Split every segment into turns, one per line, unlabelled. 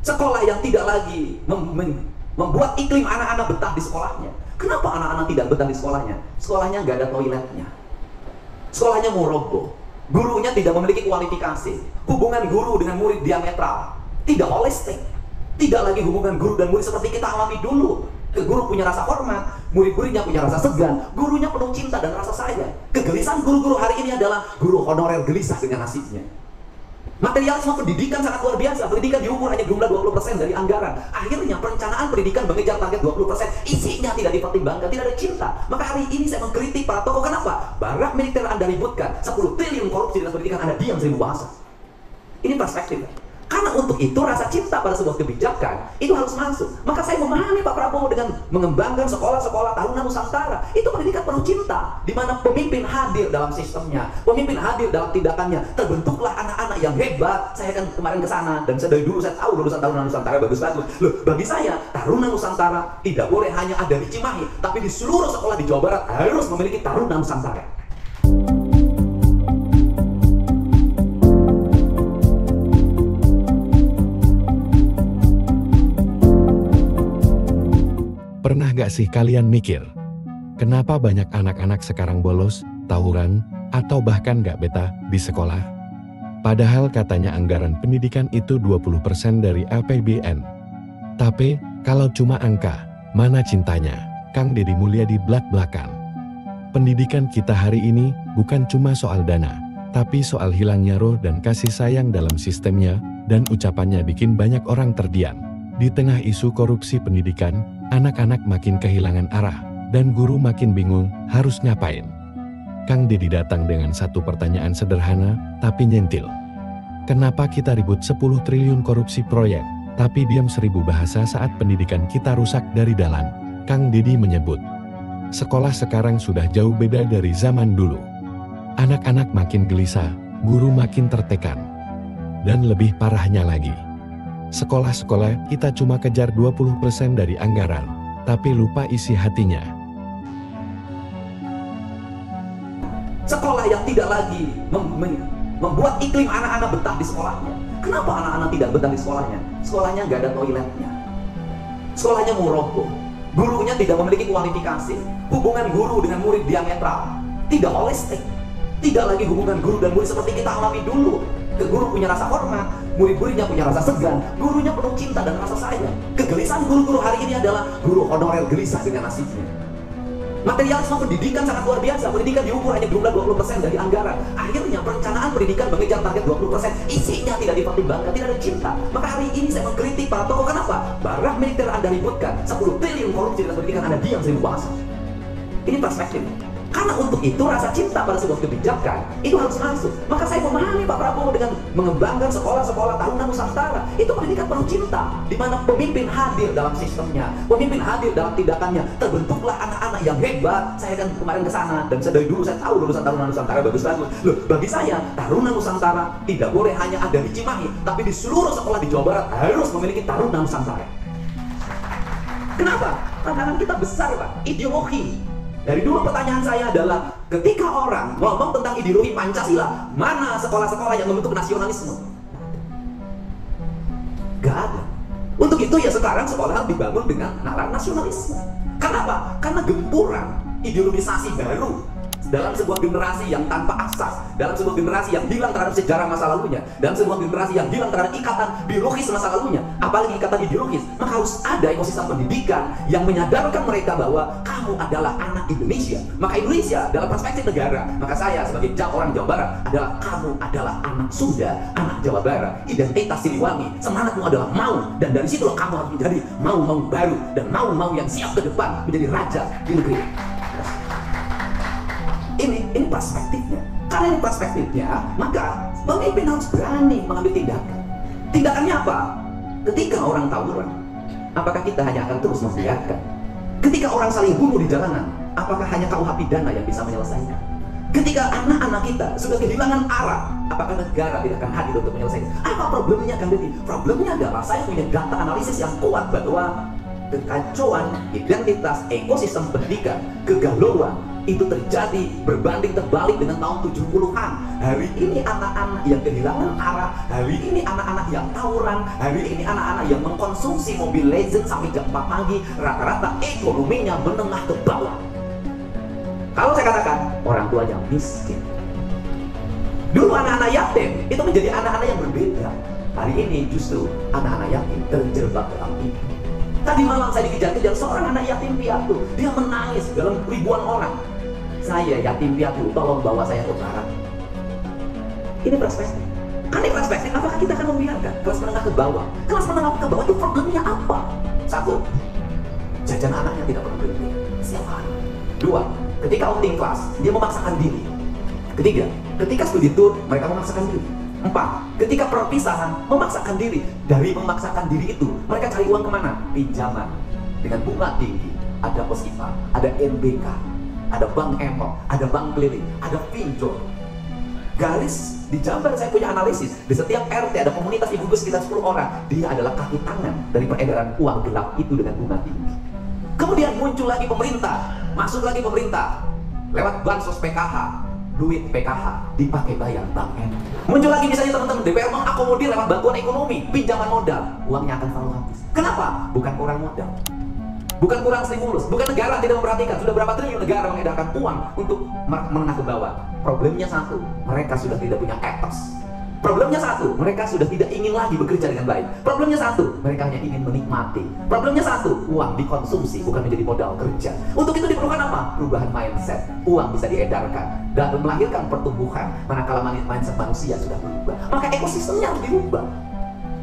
Sekolah yang tidak lagi membuat iklim anak-anak betah di sekolahnya. Kenapa anak-anak tidak betah di sekolahnya? Sekolahnya nggak ada toiletnya. Sekolahnya mau roboh. Gurunya tidak memiliki kualifikasi. Hubungan guru dengan murid diametral. Tidak holistik. Tidak lagi hubungan guru dan murid seperti kita alami dulu. Guru punya rasa hormat, murid-muridnya punya rasa segan, gurunya penuh cinta dan rasa sayang. Kegelisahan guru-guru hari ini adalah guru honorer gelisah dengan nasibnya. Materialisme pendidikan sangat luar biasa. Pendidikan diukur hanya jumlah 20% dari anggaran. Akhirnya perencanaan pendidikan mengejar target 20%. Isinya tidak dipertimbangkan, tidak ada cinta. Maka hari ini saya mengkritik para tokoh. Kenapa? Barak militer Anda ributkan, 10 triliun korupsi dalam pendidikan Anda diam 1000 bahasa. Ini perspektif. Karena untuk itu rasa cinta pada sebuah kebijakan itu harus masuk. Maka saya memahami Pak Prabowo dengan mengembangkan sekolah-sekolah Taruna Nusantara. Itu pendidikan penuh cinta, di mana pemimpin hadir dalam sistemnya, pemimpin hadir dalam tindakannya. Terbentuklah anak-anak yang hebat. Saya kan kemarin ke sana dan dari dulu saya tahu lulusan Taruna Nusantara bagus-bagus. Loh, bagi saya Taruna Nusantara tidak boleh hanya ada di Cimahi, tapi di seluruh sekolah di Jawa Barat harus memiliki Taruna Nusantara.
Pernah gak sih kalian mikir, kenapa banyak anak-anak sekarang bolos, tawuran, atau bahkan gak betah di sekolah? Padahal katanya anggaran pendidikan itu 20% dari APBN. Tapi, kalau cuma angka, mana cintanya? Kang Deddy Mulyadi belak-belakan. Pendidikan kita hari ini bukan cuma soal dana, tapi soal hilangnya roh dan kasih sayang dalam sistemnya, dan ucapannya bikin banyak orang terdiam. Di tengah isu korupsi pendidikan, anak-anak makin kehilangan arah, dan guru makin bingung harus ngapain. Kang Deddy datang dengan satu pertanyaan sederhana, tapi nyentil. Kenapa kita ribut 10 triliun korupsi proyek, tapi diam 1000 bahasa saat pendidikan kita rusak dari dalam? Kang Deddy menyebut, sekolah sekarang sudah jauh beda dari zaman dulu. Anak-anak makin gelisah, guru makin tertekan. Dan lebih parahnya lagi, sekolah-sekolah kita cuma kejar 20% dari anggaran, tapi lupa isi hatinya.
Sekolah yang tidak lagi membuat iklim anak-anak betah di sekolahnya. Kenapa anak-anak tidak betah di sekolahnya? Sekolahnya nggak ada toiletnya. Sekolahnya mau roboh. Gurunya tidak memiliki kualifikasi. Hubungan guru dengan murid diametral. Tidak holistik. Tidak lagi hubungan guru dan murid seperti kita alami dulu. Guru punya rasa hormat, murid-muridnya punya rasa segan, gurunya penuh cinta dan rasa sayang. Kegelisahan guru-guru hari ini adalah guru honorer gelisah dengan nasibnya. Materialisme pendidikan sangat luar biasa. Pendidikan diukur hanya jumlah 20% dari anggaran. Akhirnya perencanaan pendidikan mengejar target 20%. Isinya tidak dipertimbangkan, tidak ada cinta. Maka hari ini saya mengkritik para tokoh. Kenapa? Barak militer Anda ributkan, 10 triliun korupsi dalam pendidikan Anda diam 1000 bahasa. Ini perspektif. Karena untuk itu rasa cinta pada sebuah kebijakan itu harus masuk. Maka saya memahami Pak Prabowo dengan mengembangkan sekolah-sekolah Taruna Nusantara. Itu pendidikan penuh cinta, di mana pemimpin hadir dalam sistemnya, pemimpin hadir dalam tindakannya. Terbentuklah anak-anak yang hebat. Saya kan kemarin ke sana dan dari dulu saya tahu lulusan Taruna Nusantara bagus-bagus. Loh, bagi saya Taruna Nusantara tidak boleh hanya ada di Cimahi, tapi di seluruh sekolah di Jawa Barat harus memiliki Taruna Nusantara. Kenapa? Tantangan kita besar, Pak. Ideologi. Dari dulu pertanyaan saya adalah, ketika orang ngomong tentang ideologi Pancasila, mana sekolah-sekolah yang membentuk nasionalisme? Gak ada. Untuk itu ya sekarang sekolah dibangun dengan nalar nasionalisme. Kenapa? Karena gempuran ideologisasi baru dalam sebuah generasi yang tanpa asas, dalam sebuah generasi yang hilang terhadap sejarah masa lalunya, dalam sebuah generasi yang hilang terhadap ikatan biologis masa lalunya, apalagi ikatan ideologis. Maka harus ada ekosistem pendidikan yang menyadarkan mereka bahwa kamu adalah anak Indonesia. Maka Indonesia dalam perspektif negara, maka saya sebagai orang Jawa Barat adalah kamu adalah anak Sunda, anak Jawa Barat. Identitas Siliwangi, semangatmu adalah mau, dan dari situlah kamu harus menjadi mau-mau baru dan mau-mau yang siap ke depan menjadi raja di negeri. Ini perspektifnya. Karena ini perspektifnya, maka pemimpin harus berani mengambil tindakan. Tindakannya apa? Ketika orang tawuran, apakah kita hanya akan terus membiarkan? Ketika orang saling bunuh di jalanan, apakah hanya KUH pidana yang bisa menyelesaikan? Ketika anak-anak kita sudah kehilangan arah, apakah negara tidak akan hadir untuk menyelesaikan? Apa problemnya, Kang Deddy? Problemnya adalah saya punya data analisis yang kuat bahwa kekacauan identitas ekosistem pendidikan, kegalauan, itu terjadi berbanding terbalik dengan tahun 70-an. Hari ini anak-anak yang kehilangan arah, hari ini anak-anak yang tawuran, hari ini anak-anak yang mengkonsumsi mobil Legend sampai jam 4 pagi, rata-rata ekonominya menengah ke bawah. Kalau saya katakan orang tuanya miskin. Dulu anak-anak yatim itu menjadi anak-anak yang berbeda. Hari ini justru anak-anak yatim terjebak dalam itu. Tadi malam saya dikejar-kejar seorang anak yatim piatu. Dia menangis dalam ribuan orang. Saya yatim piatu, tolong bawa saya ke barat. Ini perspektif. Kan ini perspektif, apakah kita akan membiarkan kelas menengah ke bawah? Kelas menengah ke bawah itu problemnya apa? Satu, jajan anaknya tidak pernah berhenti setiap hari. Dua, ketika outing kelas, dia memaksakan diri. Ketiga, ketika studi tour, mereka memaksakan diri. Empat, ketika perpisahan, memaksakan diri. Dari memaksakan diri itu, mereka cari uang kemana? Pinjaman dengan bunga tinggi. Ada Posifa, ada NBK, ada Bank Emok, ada Bank Keliling, ada pinjol. Garis di Jamban saya punya analisis. Di setiap RT ada komunitas ibu-ibu sekitar 10 orang. Dia adalah kaki tangan dari peredaran uang gelap itu dengan bunga tinggi. Kemudian muncul lagi pemerintah, masuk lagi pemerintah lewat bansos PKH. Duit PKH dipakai bayar bank Emok. Muncul lagi misalnya teman-teman DPR mengakomodir lewat bantuan ekonomi, pinjaman modal, uangnya akan selalu habis. Kenapa? Bukan kurang modal, bukan kurang stimulus, bukan negara tidak memperhatikan. Sudah berapa triliun negara mengedarkan uang untuk menengah ke bawah. Problemnya satu, mereka sudah tidak punya etos. Problemnya satu, mereka sudah tidak ingin lagi bekerja dengan baik. Problemnya satu, mereka hanya ingin menikmati. Problemnya satu, uang dikonsumsi bukan menjadi modal kerja. Untuk itu diperlukan apa? Perubahan mindset. Uang bisa diedarkan dan melahirkan pertumbuhan. Manakala mindset manusia sudah berubah, maka ekosistemnya harus dirubah.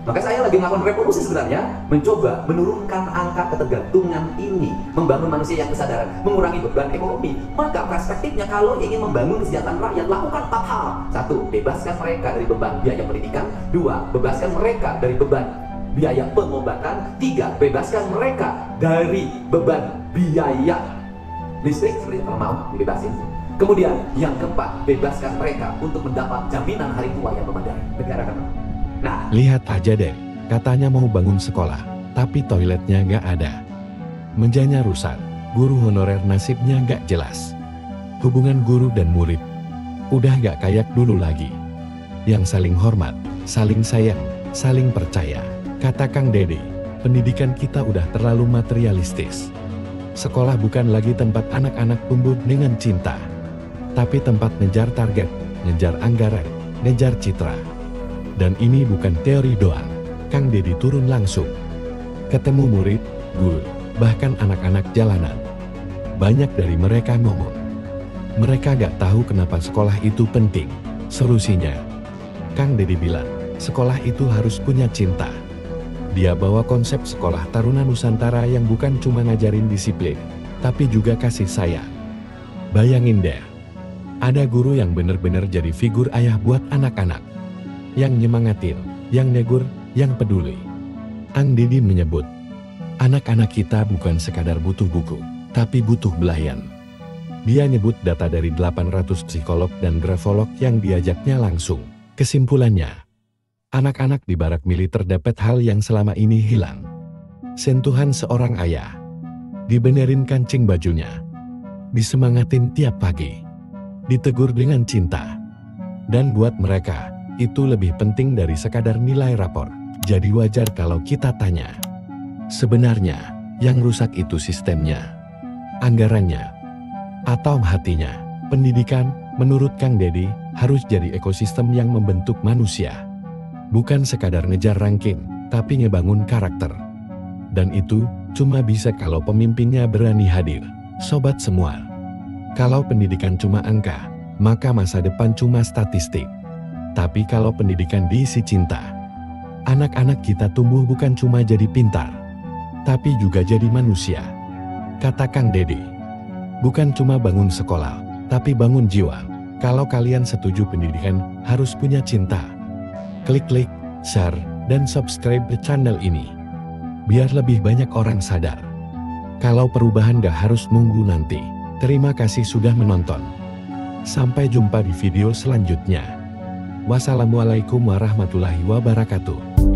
Maka saya lagi melakukan revolusi sebenarnya, mencoba menurunkan angka ketergantungan ini, membangun manusia yang kesadaran, mengurangi beban ekonomi. Maka perspektifnya kalau ingin membangun kesejahteraan rakyat, lakukan 4 hal. 1. Bebaskan mereka dari beban biaya pendidikan. 2. Bebaskan mereka dari beban biaya pengobatan. 3. Bebaskan mereka dari beban biaya listrik, seperti kalau mau dibebasin. Kemudian yang keempat, bebaskan mereka untuk mendapat jaminan hari tua yang memadai. Negara kan? Nah,
lihat aja deh, katanya mau bangun sekolah, tapi toiletnya nggak ada. Mejanya rusak, guru honorer nasibnya nggak jelas. Hubungan guru dan murid udah nggak kayak dulu lagi. Yang saling hormat, saling sayang, saling percaya. Kata Kang Dede, pendidikan kita udah terlalu materialistis. Sekolah bukan lagi tempat anak-anak tumbuh dengan cinta, tapi tempat ngejar target, ngejar anggaran, ngejar citra. Dan ini bukan teori doang. Kang Dede turun langsung, ketemu murid, guru, bahkan anak-anak jalanan. Banyak dari mereka ngomong, mereka gak tahu kenapa sekolah itu penting. Solusinya, Kang Dede bilang, sekolah itu harus punya cinta. Dia bawa konsep sekolah Taruna Nusantara yang bukan cuma ngajarin disiplin, tapi juga kasih sayang. Bayangin deh, ada guru yang bener-bener jadi figur ayah buat anak-anak. Yang nyemangatin, yang negur, yang peduli. Kang Dede menyebut, anak-anak kita bukan sekadar butuh buku, tapi butuh belayan. Dia nyebut data dari 800 psikolog dan grafolog yang diajaknya langsung. Kesimpulannya, anak-anak di barak militer dapat hal yang selama ini hilang. Sentuhan seorang ayah, dibenerin kancing bajunya, disemangatin tiap pagi, ditegur dengan cinta. Dan buat mereka, itu lebih penting dari sekadar nilai rapor. Jadi wajar kalau kita tanya, sebenarnya yang rusak itu sistemnya, anggarannya, atau hatinya. Pendidikan, menurut Kang Dede, harus jadi ekosistem yang membentuk manusia. Bukan sekadar ngejar ranking, tapi ngebangun karakter. Dan itu cuma bisa kalau pemimpinnya berani hadir. Sobat semua, kalau pendidikan cuma angka, maka masa depan cuma statistik. Tapi kalau pendidikan diisi cinta, anak-anak kita tumbuh bukan cuma jadi pintar, tapi juga jadi manusia. Kata Kang Dede, bukan cuma bangun sekolah, tapi bangun jiwa. Kalau kalian setuju pendidikan harus punya cinta, klik like, share, dan subscribe ke channel ini. Biar lebih banyak orang sadar. Kalau perubahan gak harus nunggu nanti. Terima kasih sudah menonton. Sampai jumpa di video selanjutnya. Wassalamualaikum warahmatullahi wabarakatuh.